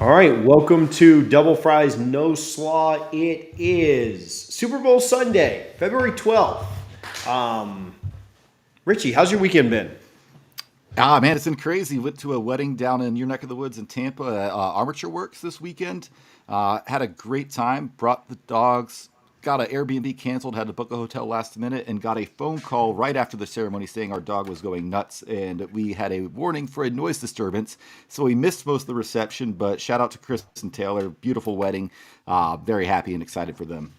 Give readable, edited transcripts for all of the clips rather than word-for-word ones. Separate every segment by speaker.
Speaker 1: All right, welcome to Double Fries No Slaw. It is Super Bowl Sunday, February 12th. Richie, how's your weekend been?
Speaker 2: Man, it's been crazy. Went to a wedding down in your neck of the woods in Tampa at Armature Works this weekend. Had a great time. Brought the dogs. Got an Airbnb canceled. Had to book a hotel last minute, and got a phone call right after the ceremony saying our dog was going nuts, and we had a warning for a noise disturbance. So we missed most of the reception. But shout out to Chris and Taylor. Beautiful wedding. Very happy and excited for them.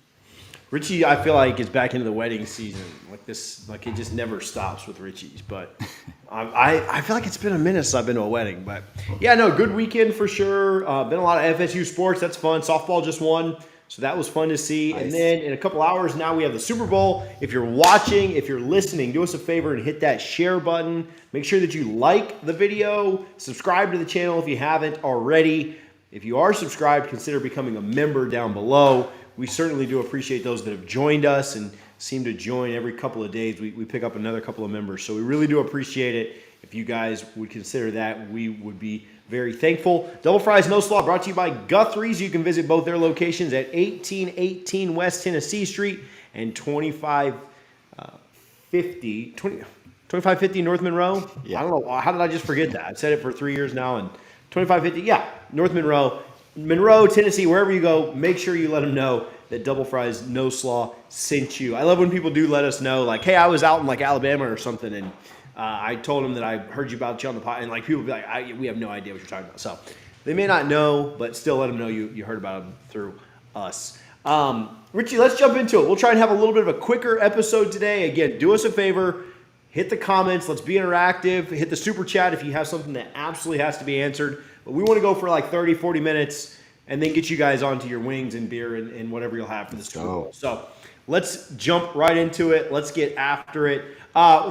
Speaker 1: Richie, I feel like is back into the wedding season. Like it just never stops with Richie's. But I feel like it's been a minute since I've been to a wedding. But yeah, no, good weekend for sure. Been a lot of FSU sports. That's fun. Softball just won. So that was fun to see.
Speaker 2: Nice.
Speaker 1: And then in a couple hours now we have the Super Bowl. If you're watching, if you're listening, do us a favor and hit that share button. Make sure that you like the video. Subscribe to the channel if you haven't already. If you are subscribed, consider becoming a member down below. We certainly do appreciate those that have joined us and seem to join every couple of days. We pick up another couple of members. So we really do appreciate it. If you guys would consider that, we would be very thankful. Double Fries No Slaw brought to you by Guthrie's. You can visit both their locations at 1818 West Tennessee Street and 2550 North Monroe.
Speaker 2: Yeah.
Speaker 1: I don't know. How did I just forget that? I've said it for 3 years now. And 2550, yeah, North Monroe. Monroe, Tennessee, wherever you go, make sure you let them know that Double Fries No Slaw sent you. I love when people do let us know, like, hey, I was out in like Alabama or something, and I told them that I heard you about you on the pod, and like people be like, we have no idea what you're talking about. So they may not know, but still let them know you heard about them through us. Richie, let's jump into it. We'll try and have a little bit of a quicker episode today. Again, do us a favor. Hit the comments. Let's be interactive. Hit the super chat if you have something that absolutely has to be answered. But we want to go for like 30, 40 minutes and then get you guys onto your wings and beer and whatever you'll have for the Super Bowl. So let's jump right into it. Let's get after it.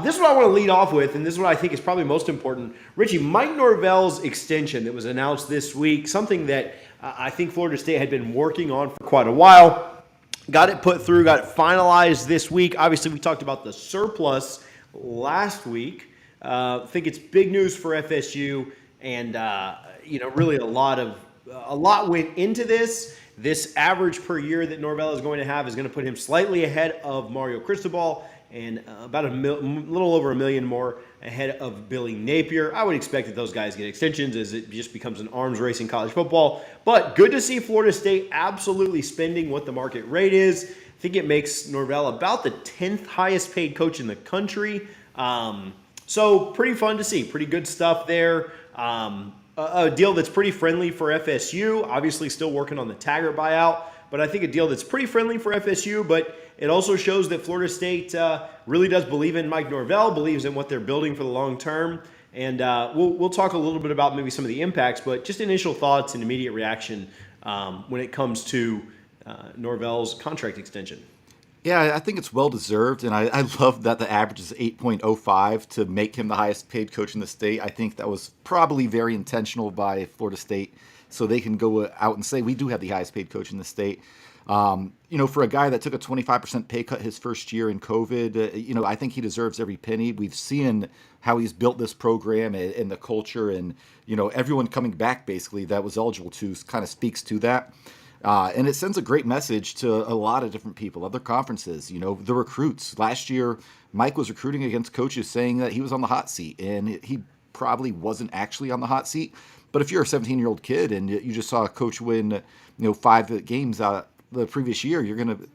Speaker 1: This is what I want to lead off with, and this is what I think is probably most important. Richie, Mike Norvell's extension that was announced this week, something that I think Florida State had been working on for quite a while. Got it put through, got it finalized this week. Obviously, we talked about the surplus last week. I think it's big news for FSU, and really a lot went into this. This average per year that Norvell is going to have is going to put him slightly ahead of Mario Cristobal and about little over $1 million more ahead of Billy Napier. I would expect that those guys get extensions as it just becomes an arms race in college football. But good to see Florida State absolutely spending what the market rate is. I think it makes Norvell about the 10th highest paid coach in the country. So pretty fun to see. Pretty good stuff there. A deal that's pretty friendly for FSU. Obviously still working on the Taggart buyout. But I think a deal that's pretty friendly for FSU, but it also shows that Florida State really does believe in Mike Norvell, believes in what they're building for the long term. And we'll talk a little bit about maybe some of the impacts, but just initial thoughts and immediate reaction when it comes to Norvell's contract extension.
Speaker 2: Yeah, I think it's well-deserved, and I love that the average is 8.05 to make him the highest paid coach in the state. I think that was probably very intentional by Florida State, so they can go out and say, we do have the highest paid coach in the state. For a guy that took a 25% pay cut his first year in COVID, I think he deserves every penny. We've seen how he's built this program and the culture, and, everyone coming back, basically, that was eligible to kind of speaks to that. And it sends a great message to a lot of different people, other conferences, the recruits. Last year, Mike was recruiting against coaches saying that he was on the hot seat, and he probably wasn't actually on the hot seat. But if you're a 17-year-old kid and you just saw a coach win, 5 games the previous year,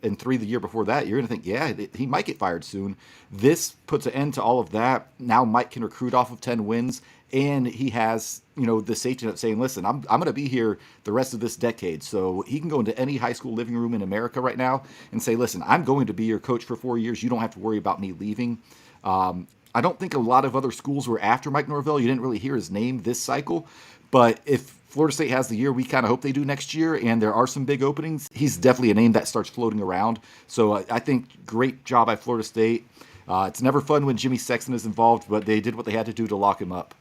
Speaker 2: and 3 the year before that, you're going to think, yeah, he might get fired soon. This puts an end to all of that. Now Mike can recruit off of 10 wins, and he has, the safety net saying, listen, I'm going to be here the rest of this decade. So he can go into any high school living room in America right now and say, listen, I'm going to be your coach for 4 years. You don't have to worry about me leaving. I don't think a lot of other schools were after Mike Norvell. You didn't really hear his name this cycle. But if Florida State has the year we kind of hope they do next year, and there are some big openings, he's definitely a name that starts floating around. So I think great job by Florida State. It's never fun when Jimmy Sexton is involved, but they did what they had to do to lock him up.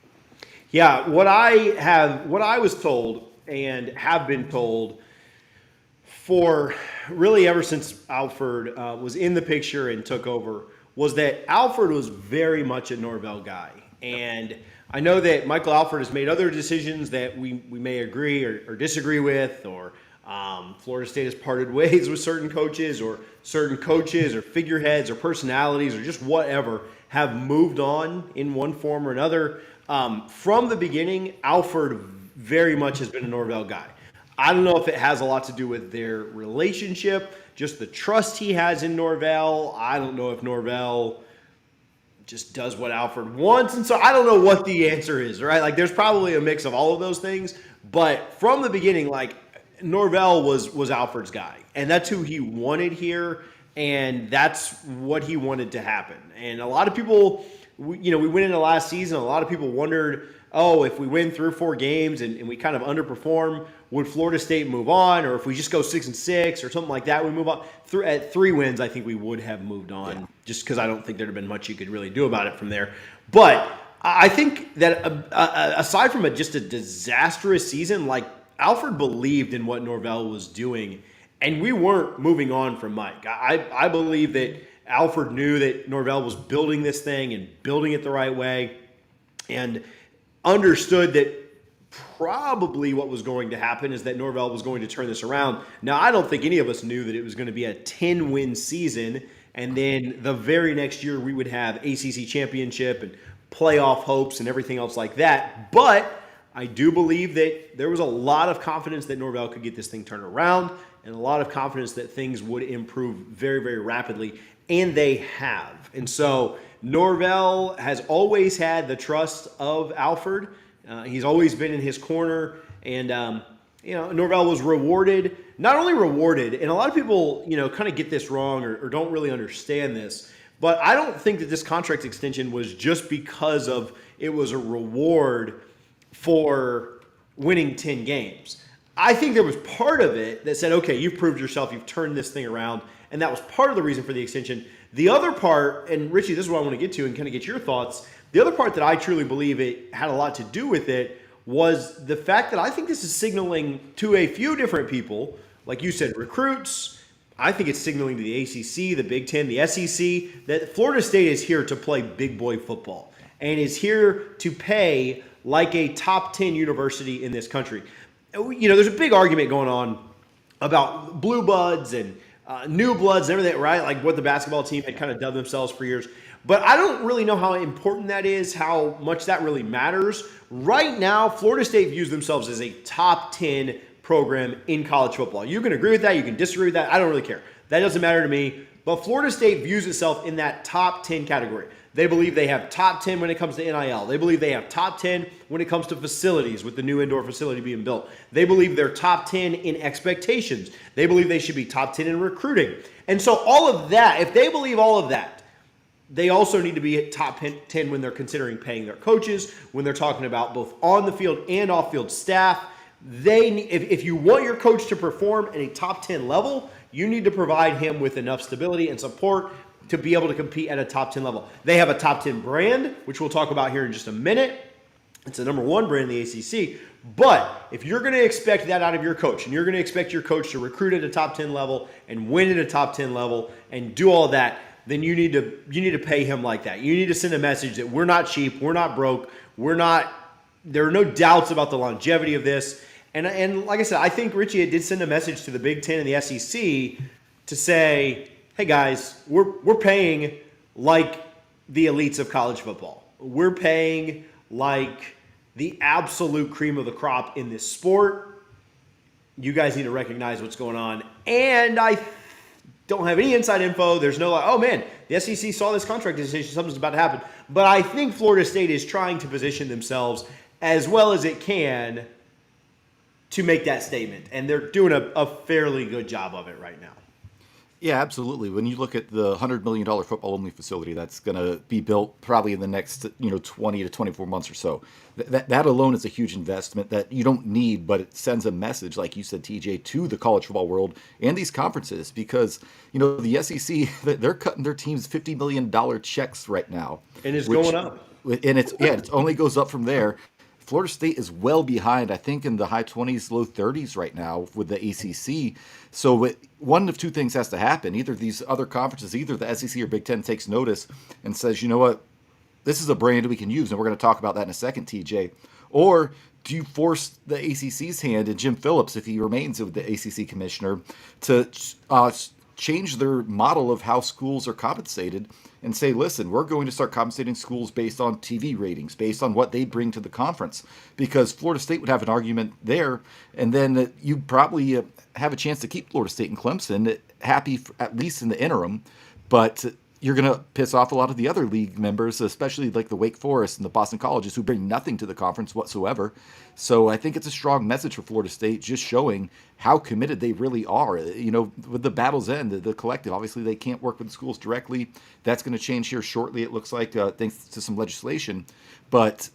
Speaker 1: Yeah, what I was told and have been told for really ever since Alford was in the picture and took over was that Alford was very much a Norvell guy. And I know that Michael Alford has made other decisions that we may agree or disagree with, or Florida State has parted ways with certain coaches or figureheads or personalities or just whatever have moved on in one form or another. From the beginning, Alford very much has been a Norvell guy. I don't know if it has a lot to do with their relationship, just the trust he has in Norvell. I don't know if Norvell just does what Alford wants. And so I don't know what the answer is, right? Like, there's probably a mix of all of those things. But from the beginning, like, Norvell was Alford's guy. And that's who he wanted here. And that's what he wanted to happen. And a lot of people, we went into last season, a lot of people wondered, oh, if we win 3 or 4 games and we kind of underperform, would Florida State move on? Or if we just go 6-6 or something like that, we move on. At 3 wins, I think we would have moved on, just because I don't think there'd have been much you could really do about it from there. But I think that aside from just a disastrous season, like, Alford believed in what Norvell was doing, and we weren't moving on from Mike. I believe that Alford knew that Norvell was building this thing and building it the right way, and understood that probably what was going to happen is that Norvell was going to turn this around. Now, I don't think any of us knew that it was going to be a 10-win season, and then the very next year we would have ACC championship and playoff hopes and everything else like that. But I do believe that there was a lot of confidence that Norvell could get this thing turned around, and a lot of confidence that things would improve very, very rapidly, and they have. And so Norvell has always had the trust of Alford. He's always been in his corner, and Norvell was rewarded. Not only rewarded, and a lot of people kind of get this wrong or don't really understand this, but I don't think that this contract extension was just because of it was a reward for winning 10 games. I think there was part of it that said, okay, you've proved yourself, you've turned this thing around, and that was part of the reason for the extension. The other part, and Richie, this is what I want to get to and kind of get your thoughts, the other part that I truly believe it had a lot to do with it was the fact that I think this is signaling to a few different people, like you said, recruits. I think it's signaling to the ACC, the Big Ten, the SEC, that Florida State is here to play big boy football and is here to pay like a top 10 university in this country. There's a big argument going on about blue bloods and new bloods and everything, right? Like what the basketball team had kind of dubbed themselves for years. But I don't really know how important that is, how much that really matters. Right now, Florida State views themselves as a top 10 program in college football. You can agree with that. You can disagree with that. I don't really care. That doesn't matter to me. But Florida State views itself in that top 10 category. They believe they have top 10 when it comes to NIL. They believe they have top 10 when it comes to facilities with the new indoor facility being built. They believe they're top 10 in expectations. They believe they should be top 10 in recruiting. And so all of that, if they believe all of that, they also need to be at top 10 when they're considering paying their coaches, when they're talking about both on the field and off field staff. If you want your coach to perform at a top 10 level, you need to provide him with enough stability and support to be able to compete at a top 10 level. They have a top 10 brand, which we'll talk about here in just a minute. It's the number 1 brand in the ACC. But if you're going to expect that out of your coach, and you're going to expect your coach to recruit at a top 10 level and win at a top 10 level and do all of that, then you need to pay him like that. You need to send a message that we're not cheap, we're not broke, there are no doubts about the longevity of this. And like I said, I think Richie did send a message to the Big Ten and the SEC to say, hey guys, we're paying like the elites of college football. We're paying like the absolute cream of the crop in this sport. You guys need to recognize what's going on. And I don't have any inside info. There's no oh man, the SEC saw this contract decision, something's about to happen. But I think Florida State is trying to position themselves as well as it can to make that statement. And they're doing a fairly good job of it right now.
Speaker 2: Yeah, absolutely. When you look at the $100 million football-only facility that's going to be built probably in the next 20 to 24 months or so, that alone is a huge investment that you don't need, but it sends a message, like you said, TJ, to the college football world and these conferences because, the SEC, they're cutting their teams $50 million checks right now.
Speaker 1: And it's going up.
Speaker 2: And it only goes up from there. Florida State is well behind, I think, in the high 20s, low 30s right now with the ACC. So one of two things has to happen. Either these other conferences, either the SEC or Big Ten takes notice and says, you know what, this is a brand we can use, and we're going to talk about that in a second, TJ. Or do you force the ACC's hand and Jim Phillips, if he remains the ACC commissioner, to change their model of how schools are compensated and say, listen, we're going to start compensating schools based on TV ratings, based on what they bring to the conference? Because Florida State would have an argument there, and then you probably have a chance to keep Florida State and Clemson happy, at least in the interim. But you're going to piss off a lot of the other league members, especially like the Wake Forest and the Boston Colleges, who bring nothing to the conference whatsoever. So I think it's a strong message for Florida State, just showing how committed they really are. You know, with the Battle's End, the collective, obviously they can't work with the schools directly. That's going to change here shortly, it looks like, thanks to some legislation. But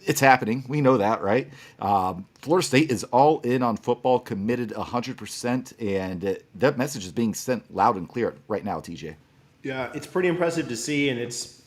Speaker 2: it's happening. We know that, right? Florida State is all in on football, committed 100%, and that message is being sent loud and clear right now, TJ.
Speaker 1: Yeah, it's pretty impressive to see, and it's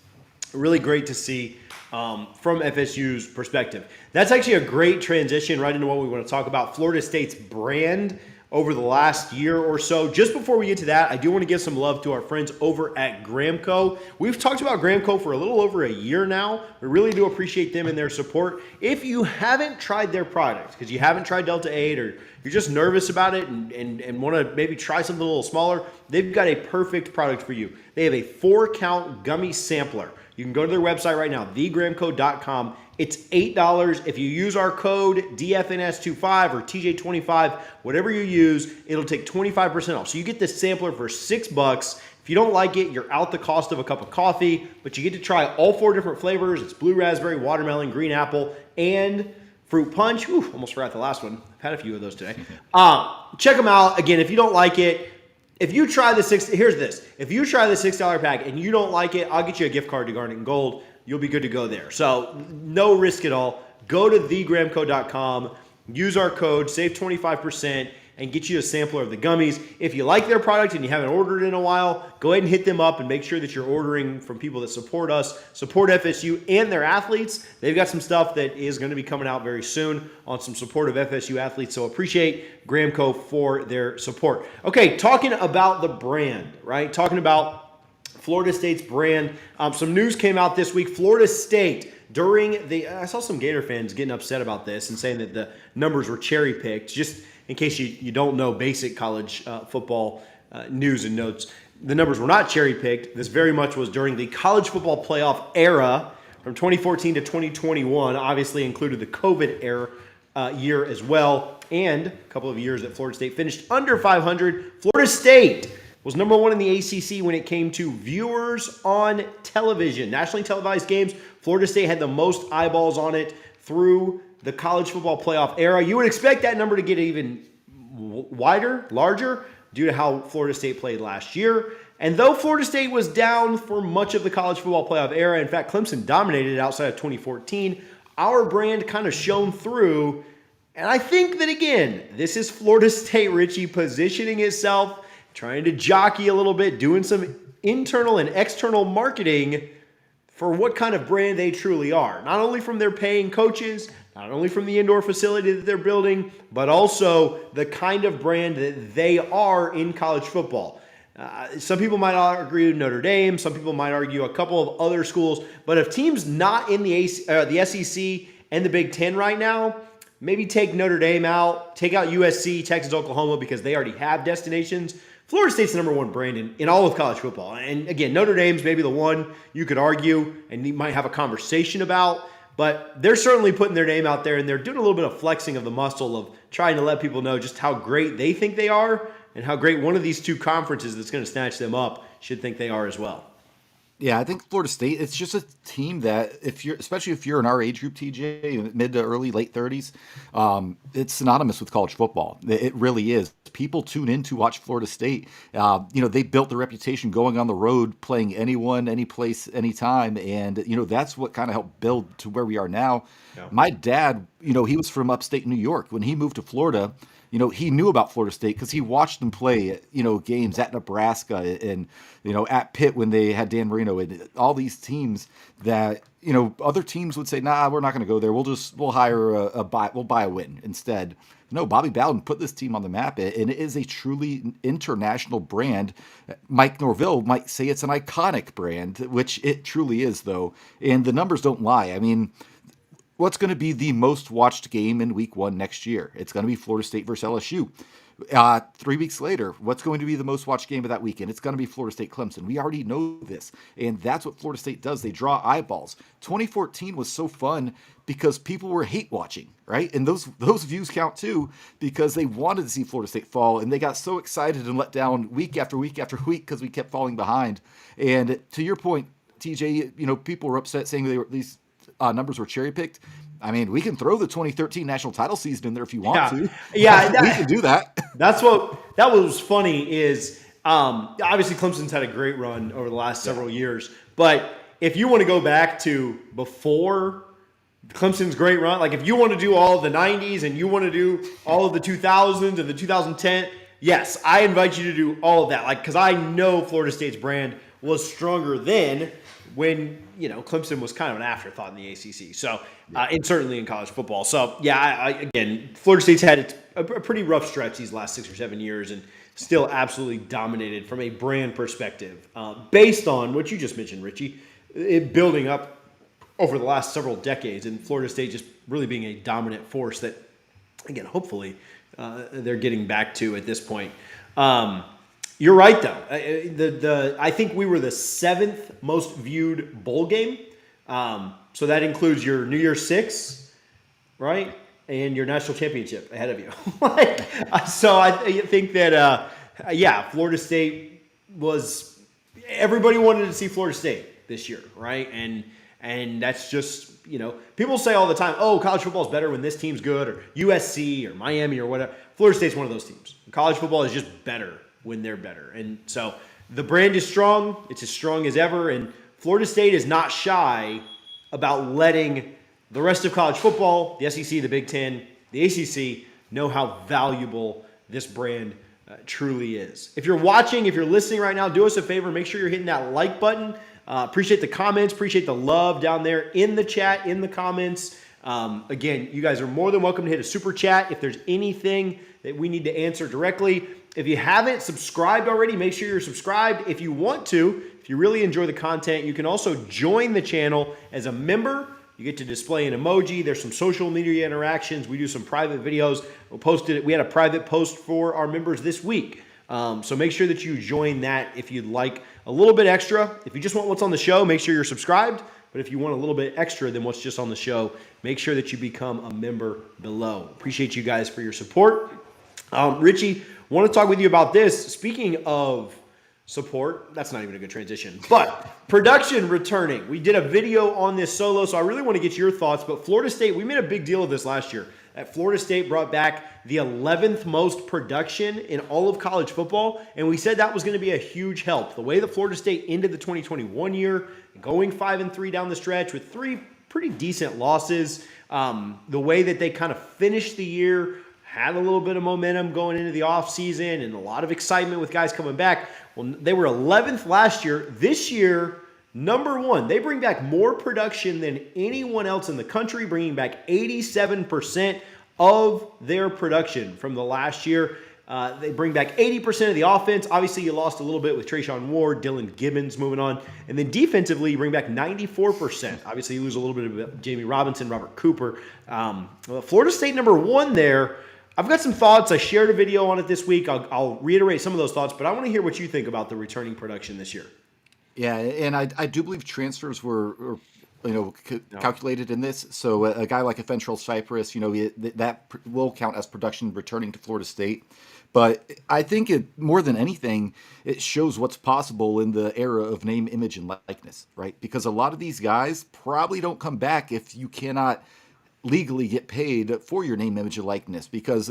Speaker 1: really great to see from FSU's perspective. That's actually a great transition right into what we want to talk about, Florida State's brand over the last year or so. Just before we get to that, I do want to give some love to our friends over at Gramco. We've talked about Gramco for a little over a year now. We really do appreciate them and their support. If you haven't tried their product, because you haven't tried Delta 8 or you're just nervous about it and want to maybe try something a little smaller, they've got a perfect product for you. They have a 4-count gummy sampler. You can go to their website right now, thegramco.com. It's $8. If you use our code DFNS25 or TJ25, whatever you use, it'll take 25% off. So you get this sampler for $6. If you don't like it, you're out the cost of a cup of coffee, but you get to try all 4 different flavors. It's blue raspberry, watermelon, green apple, and fruit punch. Whew, almost forgot the last one. I've had a few of those today. Check them out. Again, if you don't like it, if you try the if you try the $6 pack and you don't like it, I'll get you a gift card to Garnet and Gold. You'll be good to go there. So no risk at all. Go to thegramco.com, use our code, save 25%, and get you a sampler of the gummies. If you like their product and you haven't ordered in a while, go ahead and hit them up and make sure that you're ordering from people that support us, support FSU and their athletes. They've got some stuff that is going to be coming out very soon on some support of FSU athletes. So appreciate Gramco for their support. Okay, talking about the brand, right? Talking about Florida State's brand. Some news came out this week. Florida State, I saw some Gator fans getting upset about this and saying that the numbers were cherry picked. Just in case you don't know basic college football news and notes, the numbers were not cherry picked. This very much was during the college football playoff era from 2014 to 2021. Obviously included the COVID era year as well, and a couple of years that Florida State finished under 500. Florida State was number 1 in the ACC when it came to viewers on television. Nationally televised games, Florida State had the most eyeballs on it through the college football playoff era. You would expect that number to get even larger, due to how Florida State played last year. And though Florida State was down for much of the college football playoff era, in fact, Clemson dominated it outside of 2014, our brand kind of shone through. And I think that, again, this is Florida State, Richie, positioning itself, trying to jockey a little bit, doing some internal and external marketing for what kind of brand they truly are. Not only from their paying coaches, not only from the indoor facility that they're building, but also the kind of brand that they are in college football. Some people might argue Notre Dame. Some people might argue a couple of other schools. But if teams not in the SEC and the Big Ten right now, maybe take Notre Dame out, take out USC, Texas, Oklahoma, because they already have destinations. Florida State's the number 1 brand in all of college football. And again, Notre Dame's maybe the one you could argue and you might have a conversation about. But they're certainly putting their name out there, and they're doing a little bit of flexing of the muscle of trying to let people know just how great they think they are and how great one of these 2 conferences that's going to snatch them up should think they are as well.
Speaker 2: Yeah, I think Florida State, it's just a team that especially if you're in our age group, TJ, mid to early, late 30s, it's synonymous with college football. It really is. People tune in to watch Florida State. They built the reputation going on the road, playing anyone, any place, anytime. And, that's what kind of helped build to where we are now. Yeah. My dad, he was from upstate New York. When he moved to Florida, he knew about Florida State because he watched them play, games at Nebraska and, at Pitt when they had Dan Marino and all these teams that, other teams would say, nah, we're not going to go there. We'll hire we'll buy a win instead. No, Bobby Bowden put this team on the map, and it is a truly international brand. Mike Norvell might say it's an iconic brand, which it truly is, though. And the numbers don't lie. I mean, what's going to be the most watched game in week 1 next year? It's going to be Florida State versus LSU. 3 weeks later, what's going to be the most watched game of that weekend? It's going to be Florida State Clemson. We already know this. And that's what Florida State does. They draw eyeballs. 2014 was so fun because people were hate watching, right? And those views count too because they wanted to see Florida State fall. And they got so excited and let down week after week after week because we kept falling behind. And to your point, TJ, people were upset saying these numbers were cherry picked. I mean, we can throw the 2013 national title season in there if you want to.
Speaker 1: Yeah,
Speaker 2: we can do that.
Speaker 1: That was funny is obviously Clemson's had a great run over the last several years. But if you want to go back to before Clemson's great run, like if you want to do all of the 90s and you want to do all of the 2000s and the 2010, yes, I invite you to do all of that. Like, because I know Florida State's brand was stronger then when, Clemson was kind of an afterthought in the ACC. So, and certainly in college football. So, yeah, again, Florida State's had a pretty rough stretch these last 6 or 7 years and still absolutely dominated from a brand perspective based on what you just mentioned, Richie, it building up over the last several decades and Florida State just really being a dominant force that, again, hopefully they're getting back to at this point. You're right, though. I think we were the 7th most viewed bowl game. So that includes your New Year's Six, right? And your national championship ahead of you. So I think that, Florida State was – everybody wanted to see Florida State this year, right? And that's just, people say all the time, oh, college football is better when this team's good or USC or Miami or whatever. Florida State's one of those teams. College football is just better when they're better. And so the brand is strong. It's as strong as ever. And Florida State is not shy about letting the rest of college football, the SEC, the Big Ten, the ACC, know how valuable this brand truly is. If you're watching, if you're listening right now, do us a favor. Make sure you're hitting that like button. Appreciate the comments. Appreciate the love down there in the chat, in the comments. Again, you guys are more than welcome to hit a super chat if there's anything that we need to answer directly. If you haven't subscribed already, make sure you're subscribed. If you want to, if you really enjoy the content, you can also join the channel as a member. You get to display an emoji. There's some social media interactions. We do some private videos. We had a private post for our members this week. So make sure that you join that if you'd like a little bit extra. If you just want what's on the show, make sure you're subscribed. But if you want a little bit extra than what's just on the show, make sure that you become a member below. Appreciate you guys for your support. Richie, want to talk with you about this. Speaking of support, that's not even a good transition, but production returning. We did a video on this solo, so I really want to get your thoughts. But Florida State, we made a big deal of this last year. Florida State brought back the 11th most production in all of college football, and we said that was going to be a huge help. The way that Florida State ended the 2021 year, going 5-3 down the stretch with 3 pretty decent losses, the way that they kind of finished the year, had a little bit of momentum going into the offseason and a lot of excitement with guys coming back. Well, they were 11th last year. This year, number 1. They bring back more production than anyone else in the country, bringing back 87% of their production from the last year. They bring back 80% of the offense. Obviously, you lost a little bit with Trayshawn Ward, Dylan Gibbons moving on. And then defensively, you bring back 94%. Obviously, you lose a little bit of Jamie Robinson, Robert Cooper. Florida State number 1 there. I've got some thoughts. I shared a video on it this week. I'll reiterate some of those thoughts, but I want to hear what you think about the returning production this year.
Speaker 2: Yeah, and I do believe transfers were calculated in this. So a guy like Fentrell Cypress, that will count as production returning to Florida State. But I think more than anything, it shows what's possible in the era of name, image, and likeness, right? Because a lot of these guys probably don't come back if you cannot legally get paid for your name, image, and likeness, because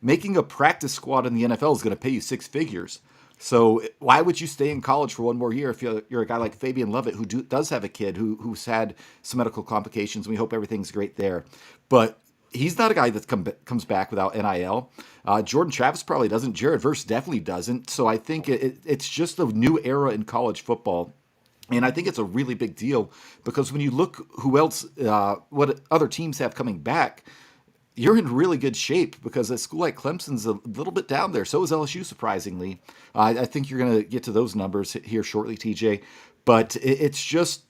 Speaker 2: making a practice squad in the NFL is going to pay you 6 figures. So why would you stay in college for 1 more year if you're a guy like Fabian Lovett, who does have a kid who's had some medical complications? We hope everything's great there. But he's not a guy that comes back without NIL. Jordan Travis probably doesn't. Jared Verse definitely doesn't. So I think it's just a new era in college football. And I think it's a really big deal because when you look who else, what other teams have coming back, you're in really good shape because a school like Clemson's a little bit down there. So is LSU, surprisingly. I think you're going to get to those numbers here shortly, TJ. But it's just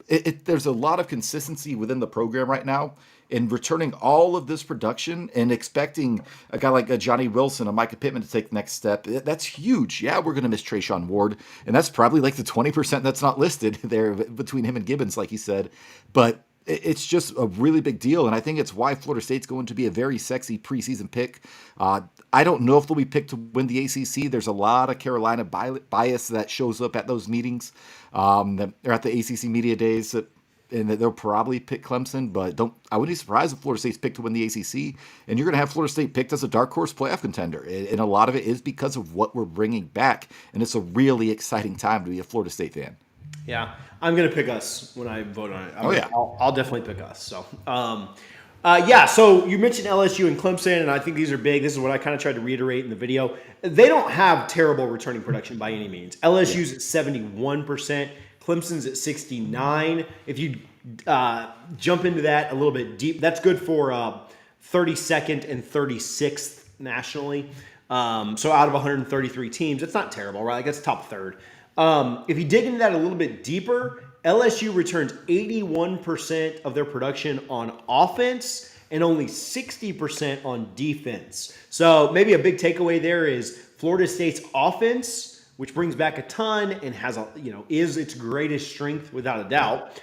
Speaker 2: there's a lot of consistency within the program right now, and returning all of this production and expecting a guy like a Johnny Wilson, a Micah Pittman to take the next step, that's huge. Yeah, we're going to miss Trayshawn Ward, and that's probably like the 20% that's not listed there between him and Gibbons, like he said. But it's just a really big deal, and I think it's why Florida State's going to be a very sexy preseason pick. I don't know if they'll be picked to win the ACC. There's a lot of Carolina bias that shows up at those meetings. They're at the ACC media days, and they'll probably pick Clemson, but I wouldn't be surprised if Florida State's picked to win the ACC, and you're going to have Florida State picked as a dark horse playoff contender, and a lot of it is because of what we're bringing back, and it's a really exciting time to be a Florida State fan.
Speaker 1: Yeah, I'm going to pick us when I vote on it. I'll definitely pick us. So, so you mentioned LSU and Clemson, and I think these are big. This is what I kind of tried to reiterate in the video. They don't have terrible returning production by any means. LSU's at 71%. Clemson's at 69%. If you jump into that a little bit deep, that's good for 32nd and 36th nationally. So out of 133 teams, it's not terrible, right? Like that's top third. If you dig into that a little bit deeper, LSU returns 81% of their production on offense and only 60% on defense. So maybe a big takeaway there is Florida State's offense, which brings back a ton and has is its greatest strength without a doubt.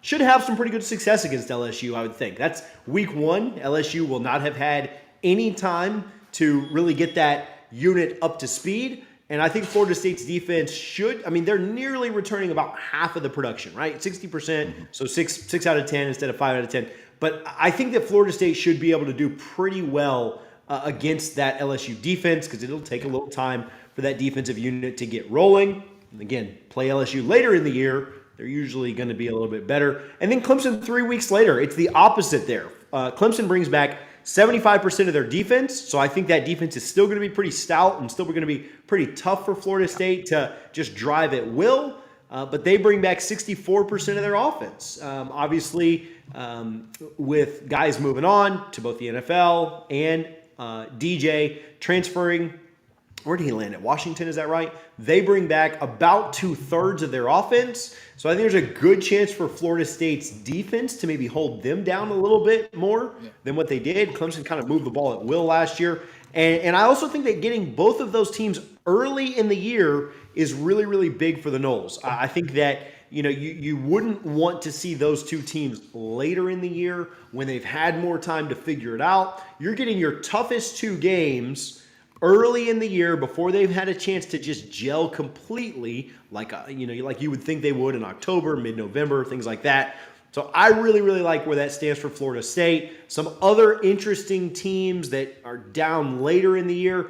Speaker 1: Should have some pretty good success against LSU, I would think. That's week one. LSU will not have had any time to really get that unit up to speed. And I think Florida State's defense they're nearly returning about half of the production, right? 60%, so 6 out of 10 instead of 5 out of 10. But I think that Florida State should be able to do pretty well against that LSU defense because it'll take a little time for that defensive unit to get rolling. And again, play LSU later in the year. They're usually going to be a little bit better. And then Clemson 3 weeks later, it's the opposite there. Clemson brings back 75% of their defense, so I think that defense is still going to be pretty stout and still going to be pretty tough for Florida State to just drive at will, but they bring back 64% of their offense. Obviously, with guys moving on to both the NFL and DJ transferring. Where did he land at? Washington, is that right? They bring back about 2/3 of their offense. So I think there's a good chance for Florida State's defense to maybe hold them down a little bit more than what they did. Clemson kind of moved the ball at will last year. And I also think that getting both of those teams early in the year is really, really big for the Noles. I think that you wouldn't want to see those two teams later in the year when they've had more time to figure it out. You're getting your toughest two games early in the year before they've had a chance to just gel completely like you would think they would in October, mid-November, things like that. So I really, really like where that stands for Florida State. Some other interesting teams that are down later in the year.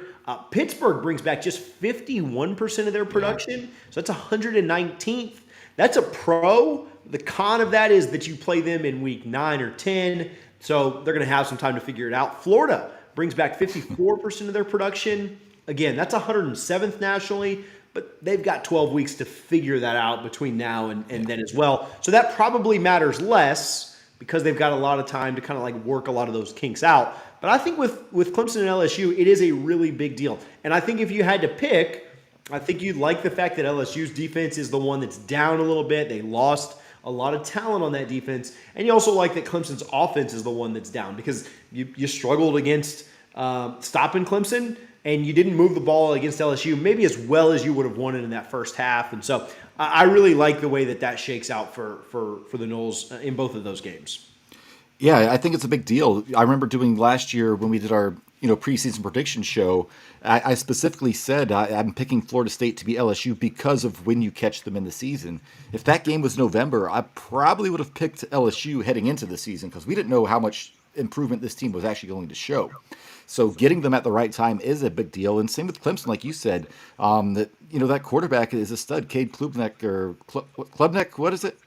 Speaker 1: Pittsburgh brings back just 51% of their production. So that's 119th. That's a pro. The con of that is that you play them in week 9 or 10. So they're going to have some time to figure it out. Florida brings back 54% of their production. Again, that's 107th nationally, but they've got 12 weeks to figure that out between now and then as well. So that probably matters less because they've got a lot of time to kind of like work a lot of those kinks out. But I think with Clemson and LSU, it is a really big deal. And I think if you had to pick, I think you'd like the fact that LSU's defense is the one that's down a little bit. They lost a lot of talent on that defense. And you also like that Clemson's offense is the one that's down because you struggled against stopping Clemson and you didn't move the ball against LSU maybe as well as you would have wanted in that first half. And so I really like the way that shakes out for the Noles in both of those games.
Speaker 2: Yeah, I think it's a big deal. I remember doing last year when we did our preseason prediction show, I specifically said I'm picking Florida State to be LSU because of when you catch them in the season. If that game was November, I probably would have picked LSU heading into the season because we didn't know how much improvement this team was actually going to show. So getting them at the right time is a big deal. And same with Clemson, like you said, that quarterback is a stud, Cade Klubnik or Klubnik, what is it?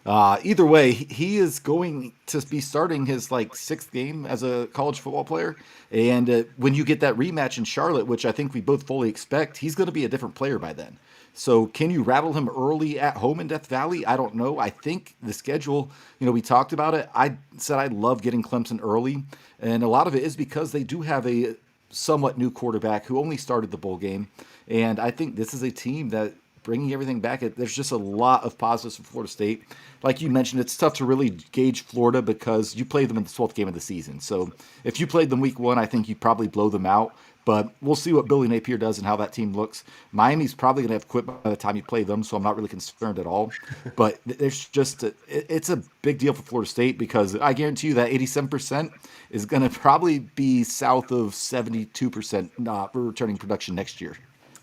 Speaker 2: Either way, he is going to be starting his like sixth game as a college football player. And when you get that rematch in Charlotte, which I think we both fully expect, he's going to be a different player by then. So can you rattle him early at home in Death Valley? I don't know. I think the schedule, we talked about it. I said I love getting Clemson early. And a lot of it is because they do have a somewhat new quarterback who only started the bowl game. And I think this is a team that bringing everything back, there's just a lot of positives for Florida State. Like you mentioned, it's tough to really gauge Florida because you played them in the 12th game of the season. So if you played them week one, I think you'd probably blow them out. But we'll see what Billy Napier does and how that team looks. Miami's probably going to have quit by the time you play them, so I'm not really concerned at all. But there's just it's a big deal for Florida State because I guarantee you that 87% is going to probably be south of 72% for returning production next year.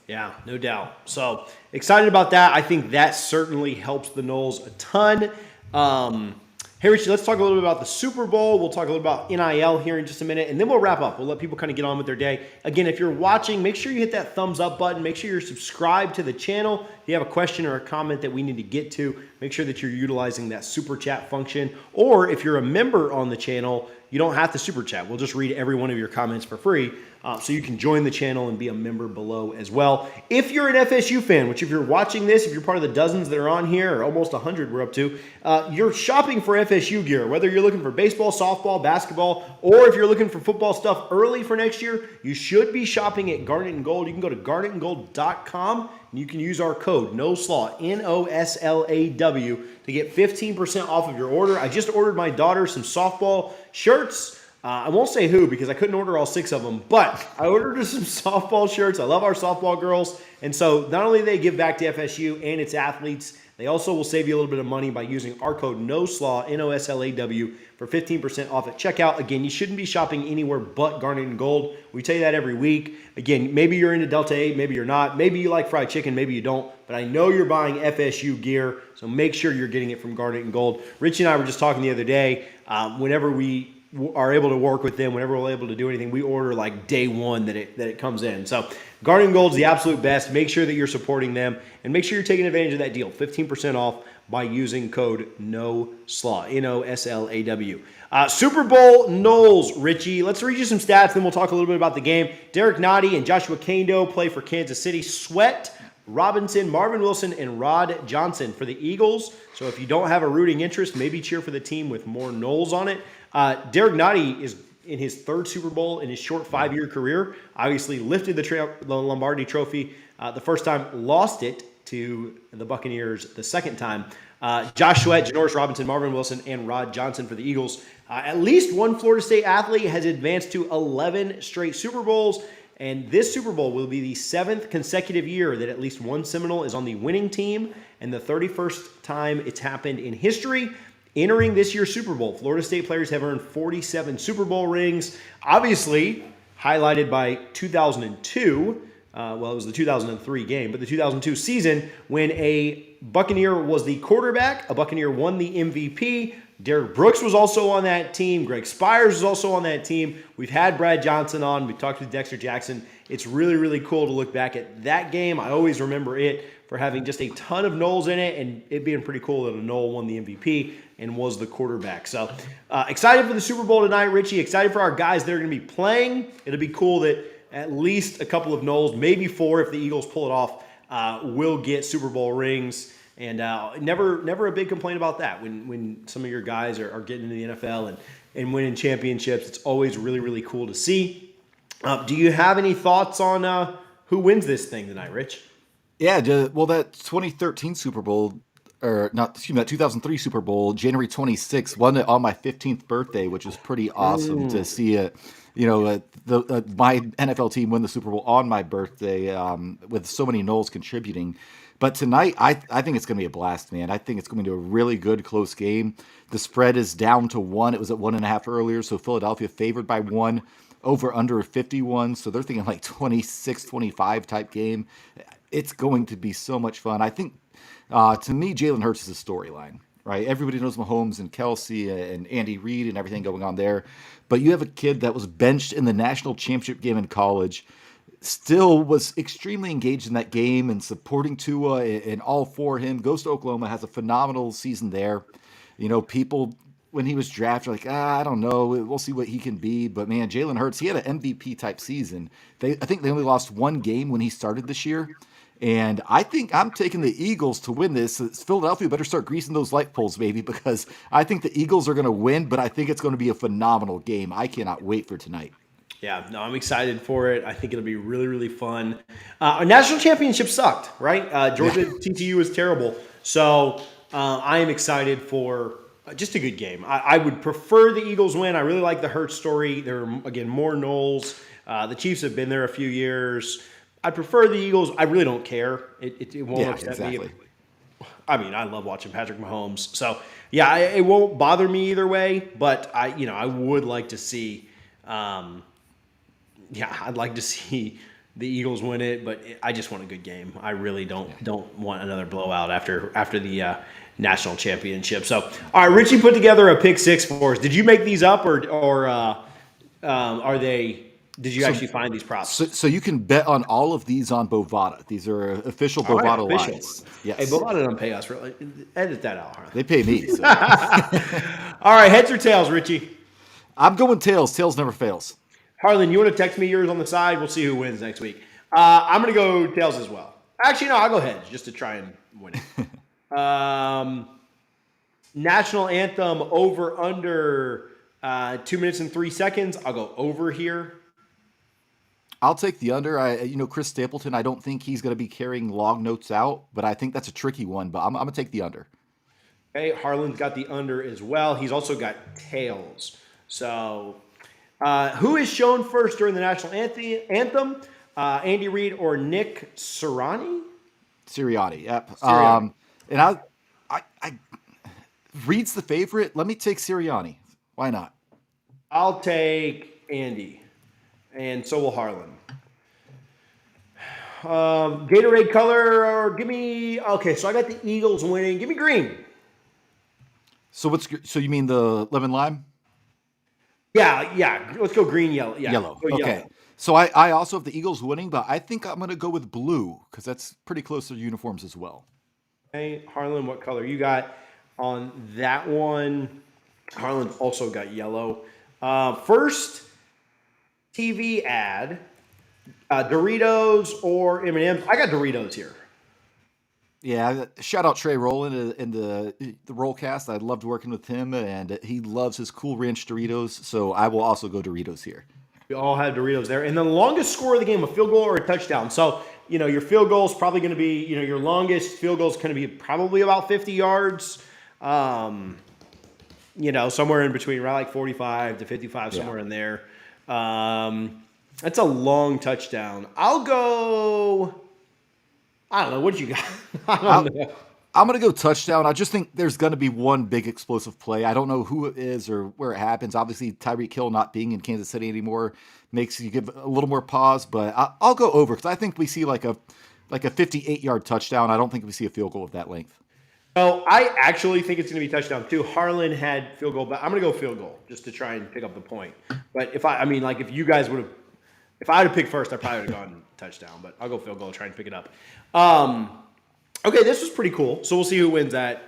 Speaker 1: Yeah, no doubt. So excited about that. I think that certainly helps the Noles a ton. Hey, Richie, let's talk a little bit about the Super Bowl. We'll talk a little about NIL here in just a minute, and then we'll wrap up. We'll let people kind of get on with their day. Again, if you're watching, make sure you hit that thumbs up button. Make sure you're subscribed to the channel. If you have a question or a comment that we need to get to, make sure that you're utilizing that super chat function. Or if you're a member on the channel, you don't have to super chat. We'll just read every one of your comments for free. So you can join the channel and be a member below as well. If you're an FSU fan, which if you're watching this, if you're part of the dozens that are on here, or almost 100 we're up to, you're shopping for FSU gear, whether you're looking for baseball, softball, basketball, or if you're looking for football stuff early for next year, you should be shopping at Garnet and Gold. You can go to garnetandgold.com and you can use our code NOSLAW, NOSLAW, to get 15% off of your order. I just ordered my daughter some softball shirts. I won't say who because I couldn't order all 6 of them, but I ordered her some softball shirts. I love our softball girls. And so not only do they give back to FSU and its athletes, they also will save you a little bit of money by using our code NOSLAW, NOSLAW, for 15% off at checkout. Again, you shouldn't be shopping anywhere but Garnet and Gold. We tell you that every week. Again, maybe you're into Delta 8, maybe you're not. Maybe you like fried chicken, maybe you don't. But I know you're buying FSU gear, so make sure you're getting it from Garnet and Gold. Richie and I were just talking the other day. Whenever we are able to work with them, whenever we're able to do anything, we order like day one that it comes in. So Garnet and Gold's the absolute best. Make sure that you're supporting them and make sure you're taking advantage of that deal. 15% off by using code NOSLAW, NOSLAW. Super Bowl Noles, Richie. Let's read you some stats, then we'll talk a little bit about the game. Derek Nottie and Joshua Kando play for Kansas City. Sweat, Robinson, Marvin Wilson, and Rod Johnson for the Eagles. So if you don't have a rooting interest, maybe cheer for the team with more Noles on it. Derek Nottie is in his 3rd Super Bowl in his short 5-year career. Obviously lifted the Lombardi Trophy the first time, lost it to the Buccaneers the second time. Josh Sweat, Janoris Robinson, Marvin Wilson, and Rod Johnson for the Eagles. At least one Florida State athlete has advanced to 11 straight Super Bowls. And this Super Bowl will be the 7th consecutive year that at least one Seminole is on the winning team and the 31st time it's happened in history. Entering this year's Super Bowl, Florida State players have earned 47 Super Bowl rings, obviously highlighted by 2002. Well, it was the 2003 game, but the 2002 season when a Buccaneer was the quarterback, a Buccaneer won the MVP. Derek Brooks was also on that team. Greg Spires was also on that team. We've had Brad Johnson on. We've talked with Dexter Jackson. It's really, really cool to look back at that game. I always remember it for having just a ton of Noles in it and it being pretty cool that a Nole won the MVP and was the quarterback. So excited for the Super Bowl tonight, Richie. Excited for our guys that are going to be playing. It'll be cool that at least a couple of Noles, maybe 4 if the Eagles pull it off, will get Super Bowl rings. And never a big complaint about that. When some of your guys are getting into the NFL and winning championships, it's always really, really cool to see. Do you have any thoughts on who wins this thing tonight, Rich?
Speaker 2: Yeah, well, that 2013 Super Bowl, or not, excuse me, that 2003 Super Bowl, January 26th, won it on my 15th birthday, which is pretty awesome to see my NFL team win the Super Bowl on my birthday with so many Noles contributing. But tonight, I think it's going to be a blast, man. I think it's going to be a really good, close game. The spread is down to 1. It was at 1.5 earlier, so Philadelphia favored by 1. Over under 51, so they're thinking like 26-25 type game. It's going to be so much fun. I think, to me, Jalen Hurts is a storyline, right? Everybody knows Mahomes and Kelsey and Andy Reid and everything going on there. But you have a kid that was benched in the national championship game in college, still was extremely engaged in that game and supporting Tua and all for him. Goes to Oklahoma, has a phenomenal season there. People when he was drafted like, I don't know, we'll see what he can be. But man, Jalen Hurts, he had an MVP type season. I think they only lost one game when he started this year. And I think I'm taking the Eagles to win this. Philadelphia better start greasing those light poles, baby, because I think the Eagles are going to win, but I think it's going to be a phenomenal game. I cannot wait for tonight.
Speaker 1: Yeah, no, I'm excited for it. I think it'll be really, really fun. Our national championship sucked, right? Georgia TCU was terrible. So I am excited for just a good game. I would prefer the Eagles win. I really like the Hurts story. There are, again, more Noles. The Chiefs have been there a few years. I prefer the Eagles. I really don't care. It won't upset me. I mean, I love watching Patrick Mahomes. So, yeah, it won't bother me either way. But I would like to see I'd like to see the Eagles win it, but I just want a good game. I really don't want another blowout after the national championship. So, all right, Richie put together a pick six for us. Did you make these up, or are they? Did you actually find these props?
Speaker 2: So you can bet on all of these on Bovada. These are official Bovada lines.
Speaker 1: Yes. Hey, Bovada don't pay us. Really. Edit that out, Harlan.
Speaker 2: They pay me. So.
Speaker 1: All right, heads or tails, Richie?
Speaker 2: I'm going tails. Tails never fails.
Speaker 1: Harlan, you want to text me yours on the side? We'll see who wins next week. I'm going to go tails as well. Actually, no, I'll go heads just to try and win it. National anthem over under 2 minutes and 3 seconds. I'll go over here.
Speaker 2: I'll take the under. Chris Stapleton, I don't think he's going to be carrying long notes out, but I think that's a tricky one, but I'm going to take the under.
Speaker 1: Okay, Harlan's got the under as well. He's also got tails. So who is shown first during the national anthem? Andy Reid or Nick Sirianni?
Speaker 2: Sirianni, yep. Sirianni. And I Reid's the favorite. Let me take Sirianni. Why not?
Speaker 1: I'll take Andy. And so will Harlan. Gatorade color, or give me. Okay, so I got the Eagles winning. Give me green.
Speaker 2: So you mean the lemon lime?
Speaker 1: Yeah. Let's go green, yellow. Yeah,
Speaker 2: yellow.
Speaker 1: Okay.
Speaker 2: Yellow. So I also have the Eagles winning, but I think I'm going to go with blue because that's pretty close to uniforms as well.
Speaker 1: Okay, Harlan, what color you got on that one? Harlan's also got yellow. First TV ad, Doritos or M&M's. I got Doritos here.
Speaker 2: Yeah, shout out Trey Rowland in the Rollcast. I loved working with him, and he loves his Cool Ranch Doritos, so I will also go Doritos here.
Speaker 1: We all have Doritos there. And the longest score of the game, a field goal or a touchdown. So, your field goal is probably going to be, your longest field goal is going to be probably about 50 yards. Somewhere in between, right? Like 45 to 55, somewhere in there. That's a long touchdown. I'll go. I don't know. What you got? I don't know.
Speaker 2: I'm going to go touchdown. I just think there's going to be one big explosive play. I don't know who it is or where it happens. Obviously, Tyreek Hill not being in Kansas City anymore makes you give a little more pause, but I'll go over because I think we see like a 58-yard touchdown. I don't think we see a field goal of that length.
Speaker 1: Oh, I actually think it's going to be touchdown too. Harlan had field goal, but I'm going to go field goal just to try and pick up the point. But if you guys would have, if I would have picked first, I probably would have gone touchdown. But I'll go field goal, try and pick it up. Okay, this was pretty cool. So we'll see who wins that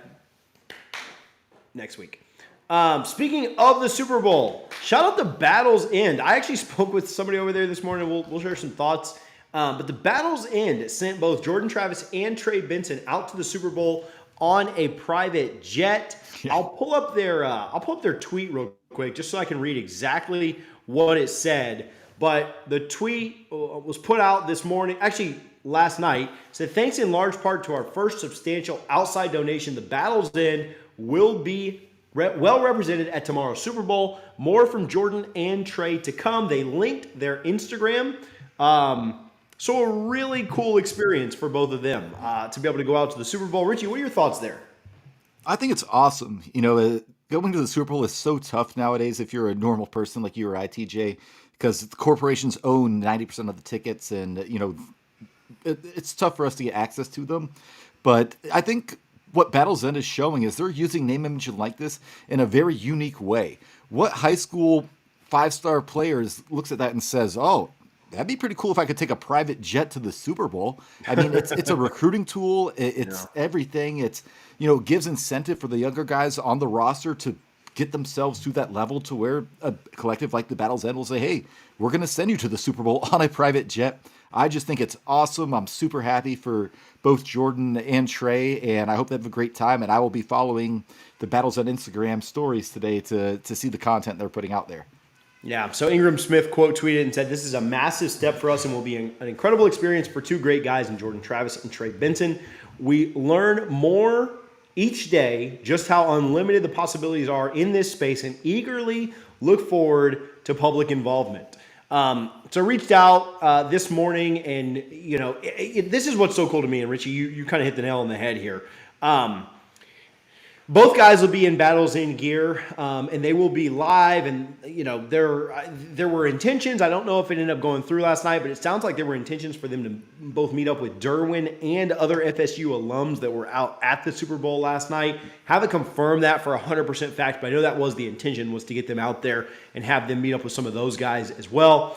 Speaker 1: next week. Speaking of the Super Bowl, shout out to Battle's End. I actually spoke with somebody over there this morning. We'll share some thoughts. But the Battle's End sent both Jordan Travis and Trey Benson out to the Super Bowl on a private jet. I'll pull up their tweet real quick just so I can read exactly what it said. But the tweet was put out this morning, actually last night, said, thanks in large part to our first substantial outside donation, the Battle's End will be well represented at tomorrow's Super Bowl. More from Jordan and Trey to come. They linked their Instagram. So a really cool experience for both of them to be able to go out to the Super Bowl. Richie, what are your thoughts there?
Speaker 2: I think it's awesome. Going to the Super Bowl is so tough nowadays if you're a normal person like you or I, TJ, because the corporations own 90% of the tickets and, it's tough for us to get access to them. But I think what Battle's End is showing is they're using name, image, and likeness in a very unique way. What high school 5-star players looks at that and says, oh, That'd be pretty cool if I could take a private jet to the Super Bowl. I mean, it's a recruiting tool. It's everything. It's, gives incentive for the younger guys on the roster to get themselves to that level to where a collective like the Battle's End will say, hey, we're going to send you to the Super Bowl on a private jet. I just think it's awesome. I'm super happy for both Jordan and Trey, and I hope they have a great time. And I will be following the Battle's End Instagram stories today to see the content they're putting out there.
Speaker 1: Yeah, so Ingram Smith quote tweeted and said, "This is a massive step for us and will be an incredible experience for two great guys in Jordan Travis and Trey Benson. We learn more each day just how unlimited the possibilities are in this space and eagerly look forward to public involvement." So I reached out this morning and, this is what's so cool to me. And Richie, you kind of hit the nail on the head here. Both guys will be in Battles in gear, and they will be live. And there were intentions. I don't know if it ended up going through last night, but it sounds like there were intentions for them to both meet up with Derwin and other FSU alums that were out at the Super Bowl last night. Haven't confirmed that for 100% fact, but I know that was the intention, was to get them out there and have them meet up with some of those guys as well.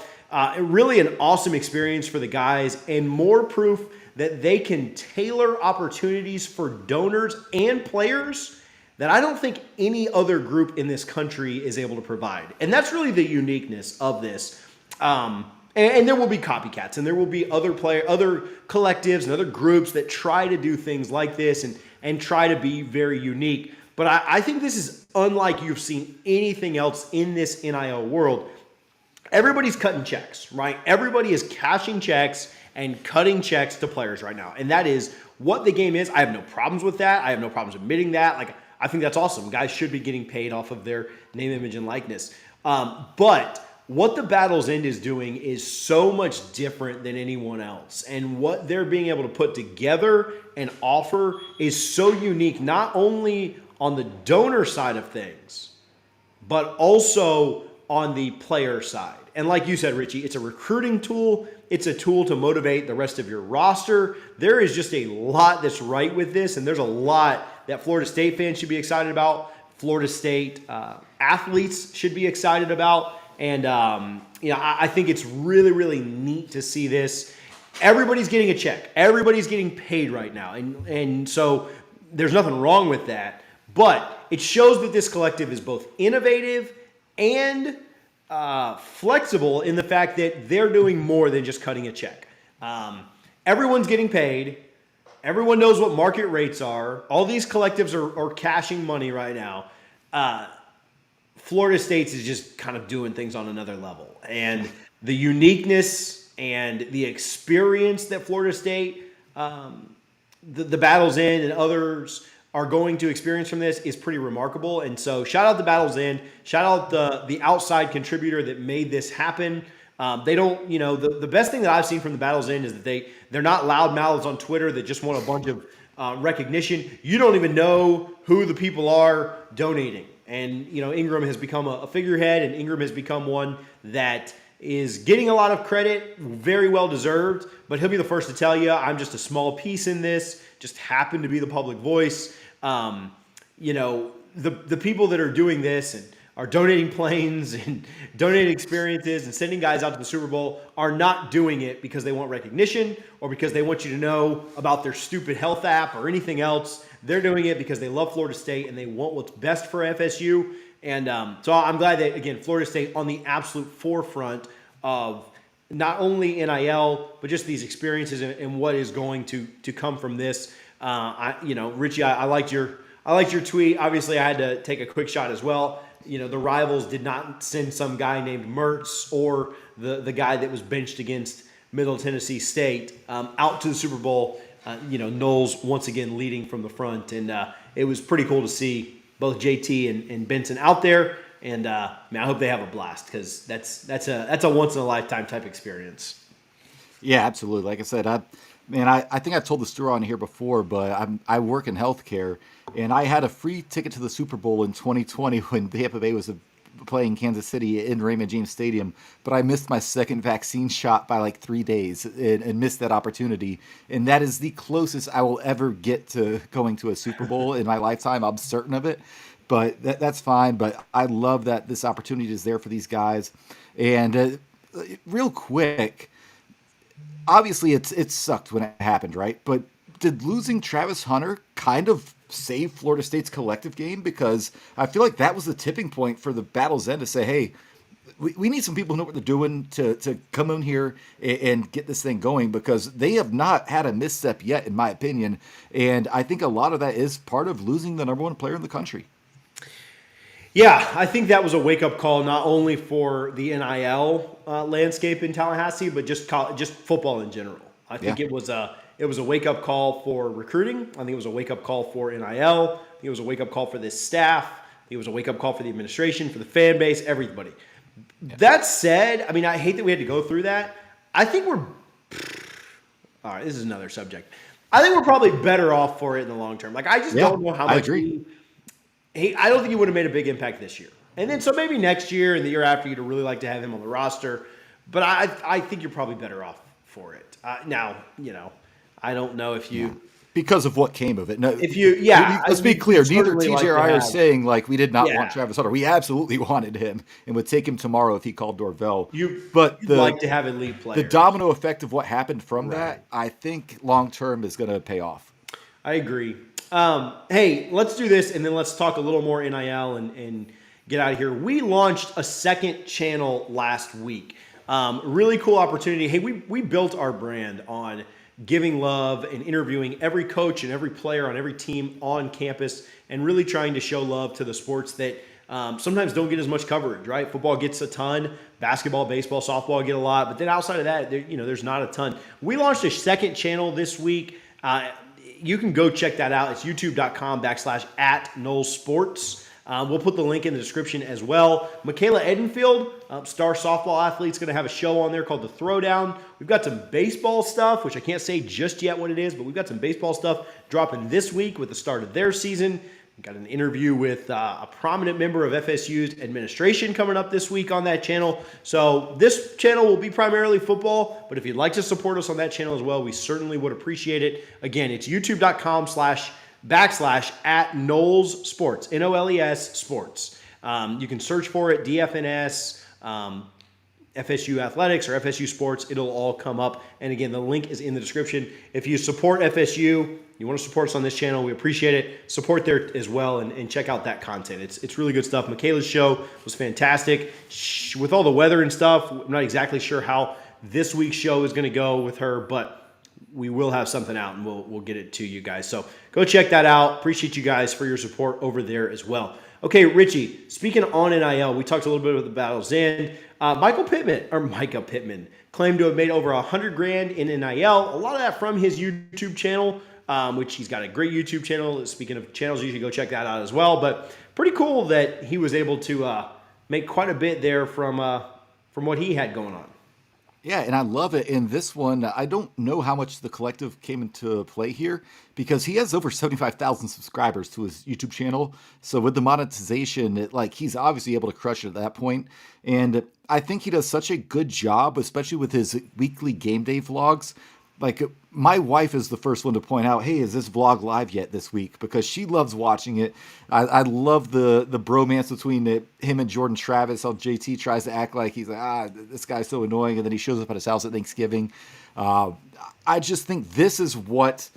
Speaker 1: Really an awesome experience for the guys, and more proof that they can tailor opportunities for donors and players that I don't think any other group in this country is able to provide. And that's really the uniqueness of this. And there will be copycats, and there will be other collectives and other groups that try to do things like this and try to be very unique. But I think this is unlike you've seen anything else in this NIL world. Everybody's cutting checks, right? Everybody is cashing checks and cutting checks to players right now. And that is what the game is. I have no problems with that. I have no problems admitting that. I think that's awesome. Guys should be getting paid off of their name, image, and likeness. But what the Battle's End is doing is so much different than anyone else. And what they're being able to put together and offer is so unique, not only on the donor side of things, but also on the player side. And like you said, Richie, it's a recruiting tool. It's a tool to motivate the rest of your roster. There is just a lot that's right with this, and there's a lot that Florida State fans should be excited about. Florida State athletes should be excited about. And, I think it's really, really neat to see this. Everybody's getting a check. Everybody's getting paid right now. And so there's nothing wrong with that. But it shows that this collective is both innovative and flexible in the fact that they're doing more than just cutting a check. Everyone's getting paid. Everyone knows what market rates are. All these collectives are cashing money right now. Florida State is just kind of doing things on another level. And the uniqueness and the experience that Florida State, the Battle's End and others are going to experience from this is pretty remarkable. And so shout out the Battle's End. Shout out the outside contributor that made this happen. They don't, the best thing that I've seen from the Battle's End is that they're not loudmouths on Twitter that just want a bunch of recognition. You don't even know who the people are donating. And, Ingram has become a figurehead, and Ingram has become one that is getting a lot of credit, very well deserved, but he'll be the first to tell you, I'm just a small piece in this, just happen to be the public voice. The people that are doing this and are donating planes and donating experiences and sending guys out to the Super Bowl are not doing it because they want recognition or because they want you to know about their stupid health app or anything else. They're doing it because they love Florida State and they want what's best for FSU. And so I'm glad that, again, Florida State on the absolute forefront of not only NIL, but just these experiences and what is going to come from this. Richie, I liked your tweet. Obviously, I had to take a quick shot as well. The rivals did not send some guy named Mertz or the guy that was benched against Middle Tennessee State out to the Super Bowl. Noles once again leading from the front. And it was pretty cool to see both JT and Benson out there. And I hope they have a blast because that's a once-in-a-lifetime type experience.
Speaker 2: Yeah, absolutely. Like I said, I think I've told the story on here before, but I work in healthcare, and I had a free ticket to the Super Bowl in 2020 when Tampa Bay was playing Kansas City in Raymond James Stadium, but I missed my second vaccine shot by like 3 days and missed that opportunity. And that is the closest I will ever get to going to a Super Bowl in my lifetime. I'm certain of it, but that's fine. But I love that this opportunity is there for these guys. And real quick, obviously it sucked when it happened, right? But did losing Travis Hunter kind of save Florida State's collective game? Because I feel like that was the tipping point for the battle's end to say, hey, we need some people who know what they're doing to come in here and get this thing going, because they have not had a misstep yet, in my opinion. And I think a lot of that is part of losing the number one player in the country.
Speaker 1: Yeah, I think that was a wake-up call not only for the NIL landscape in Tallahassee, but just football in general. I think it was a wake-up call for recruiting. I think it was a wake-up call for NIL. I think it was a wake-up call for this staff. I think it was a wake-up call for the administration, for the fan base, everybody. Yeah. That said, I mean, I hate that we had to go through that. I think we're – all right, this is another subject. I think we're probably better off for it in the long term. Like, I just don't know how much –
Speaker 2: I agree.
Speaker 1: I don't think he would have made a big impact this year. And then so maybe next year and the year after, you'd really like to have him on the roster. But I think you're probably better off for it. Now, I don't know if you –
Speaker 2: because of what came of it. No,
Speaker 1: let's
Speaker 2: be clear. Neither TJ or I are saying like we did not want Travis Hunter. We absolutely wanted him and would take him tomorrow if he called Norvell.
Speaker 1: You'd like to have elite players.
Speaker 2: The domino effect of what happened from that, I think long term is going to pay off.
Speaker 1: I agree. Hey, let's do this and then let's talk a little more NIL and get out of here. We launched a second channel last week. Really cool opportunity. Hey, we built our brand on giving love and interviewing every coach and every player on every team on campus and really trying to show love to the sports that sometimes don't get as much coverage, right? Football gets a ton, basketball, baseball, softball get a lot, but then outside of that, there's not a ton. We launched a second channel this week. You can go check that out. It's youtube.com/@NolesSports. We'll put the link in the description as well. Michaela Edenfield, star softball athlete, is going to have a show on there called The Throwdown. We've got some baseball stuff, which I can't say just yet what it is, but we've got some baseball stuff dropping this week with the start of their season. We've got an interview with a prominent member of FSU's administration coming up this week on that channel. So this channel will be primarily football, but if you'd like to support us on that channel as well, we certainly would appreciate it. Again, it's youtube.com/@Noles Sports, NOLES Sports. You can search for it, DFNS, FSU Athletics, or FSU Sports. It'll all come up. And again, the link is in the description. If you support FSU, you want to support us on this channel, we appreciate it. Support there as well and check out that content. It's really good stuff. Michaela's show was fantastic. With all the weather and stuff, I'm not exactly sure how this week's show is going to go with her, but we will have something out and we'll get it to you guys. So go check that out. Appreciate you guys for your support over there as well. Okay, Richie, speaking on NIL, we talked a little bit about the battle's end. Micah Pittman claimed to have made over $100,000 in NIL. A lot of that from his YouTube channel, which he's got a great YouTube channel. Speaking of channels, you should go check that out as well. But pretty cool that he was able to make quite a bit there from what he had going on.
Speaker 2: Yeah, and I love it. In this one, I don't know how much the collective came into play here because he has over 75,000 subscribers to his YouTube channel. So with the monetization, he's obviously able to crush it at that point. And I think he does such a good job, especially with his weekly game day vlogs. Like, my wife is the first one to point out, hey, is this vlog live yet this week? Because she loves watching it. I love the bromance between him and Jordan Travis, how JT tries to act like he's like, this guy's so annoying, and then he shows up at his house at Thanksgiving. I just think this is what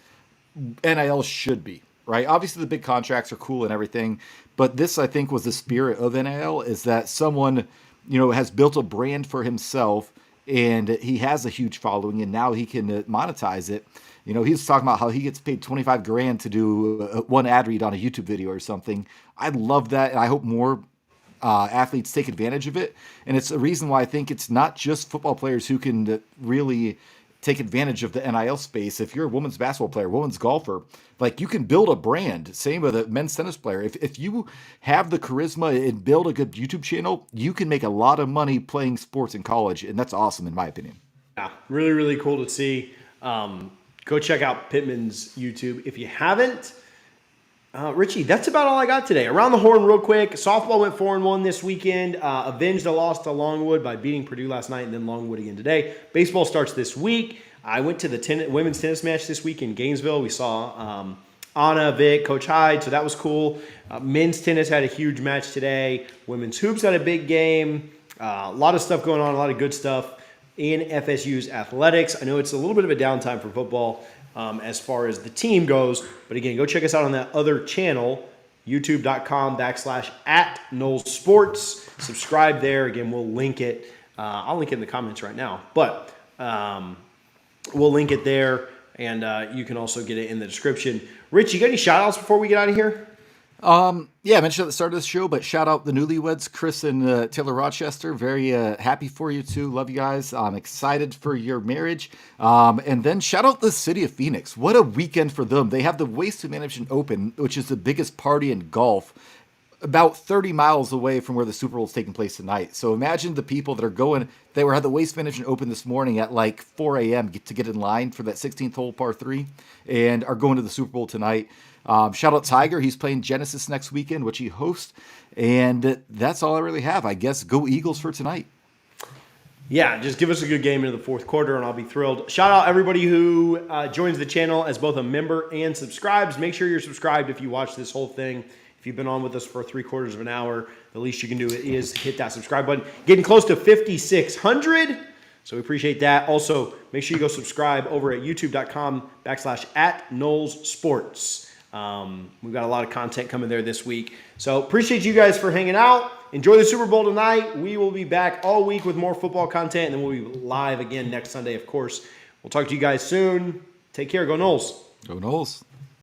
Speaker 2: NIL should be, right? Obviously, the big contracts are cool and everything, but this, I think, was the spirit of NIL, is that someone, has built a brand for himself, and he has a huge following, and now he can monetize it. He's talking about how he gets paid $25,000 to do one ad read on a YouTube video or something. I love that, and I hope more athletes take advantage of it. And it's a reason why I think it's not just football players who can really take advantage of the NIL space. If you're a women's basketball player, women's golfer, you can build a brand. Same with a men's tennis player. If you have the charisma and build a good YouTube channel, you can make a lot of money playing sports in college, and that's awesome in my opinion.
Speaker 1: Yeah, really, really cool to see. Go check out Pittman's YouTube if you haven't. Richie, that's about all I got today. Around the horn real quick. Softball went 4-1 this weekend. Avenged a loss to Longwood by beating Purdue last night and then Longwood again today. Baseball starts this week. I went to the women's tennis match this week in Gainesville. We saw Anna, Vic, Coach Hyde, so that was cool. Men's tennis had a huge match today. Women's hoops had a big game. A lot of stuff going on, a lot of good stuff in FSU's athletics. I know it's a little bit of a downtime for football as far as the team goes. But again, go check us out on that other channel, youtube.com/@Noles Sports. Subscribe there. Again, we'll link it. I'll link it in the comments right now. But we'll link it there. And you can also get it in the description. Rich, you got any shout-outs before we get out of here?
Speaker 2: Yeah, I mentioned at the start of the show, but shout out the newlyweds, Chris and Taylor Rochester. Very happy for you too. Love you guys. I'm excited for your marriage. And then shout out the city of Phoenix. What a weekend for them. They have the Waste Management Open, which is the biggest party in golf, about 30 miles away from where the Super Bowl is taking place tonight. So imagine the people that are going, they were at the Waste Management Open this morning at like 4 a.m. to get in line for that 16th hole par 3 and are going to the Super Bowl tonight. Shout out Tiger. He's playing Genesis next weekend, which he hosts. And that's all I really have. I guess go Eagles for tonight.
Speaker 1: Yeah, just give us a good game into the fourth quarter, and I'll be thrilled. Shout out everybody who joins the channel as both a member and subscribes. Make sure you're subscribed if you watch this whole thing. If you've been on with us for 3/4 of an hour, the least you can do is hit that subscribe button. Getting close to 5,600, so we appreciate that. Also, make sure you go subscribe over at youtube.com/@Noles Sports. We've got a lot of content coming there this week. So appreciate you guys for hanging out. Enjoy the Super Bowl tonight. We will be back all week with more football content, and then we'll be live again next Sunday, of course. We'll talk to you guys soon. Take care. Go Noles.
Speaker 2: Go Noles.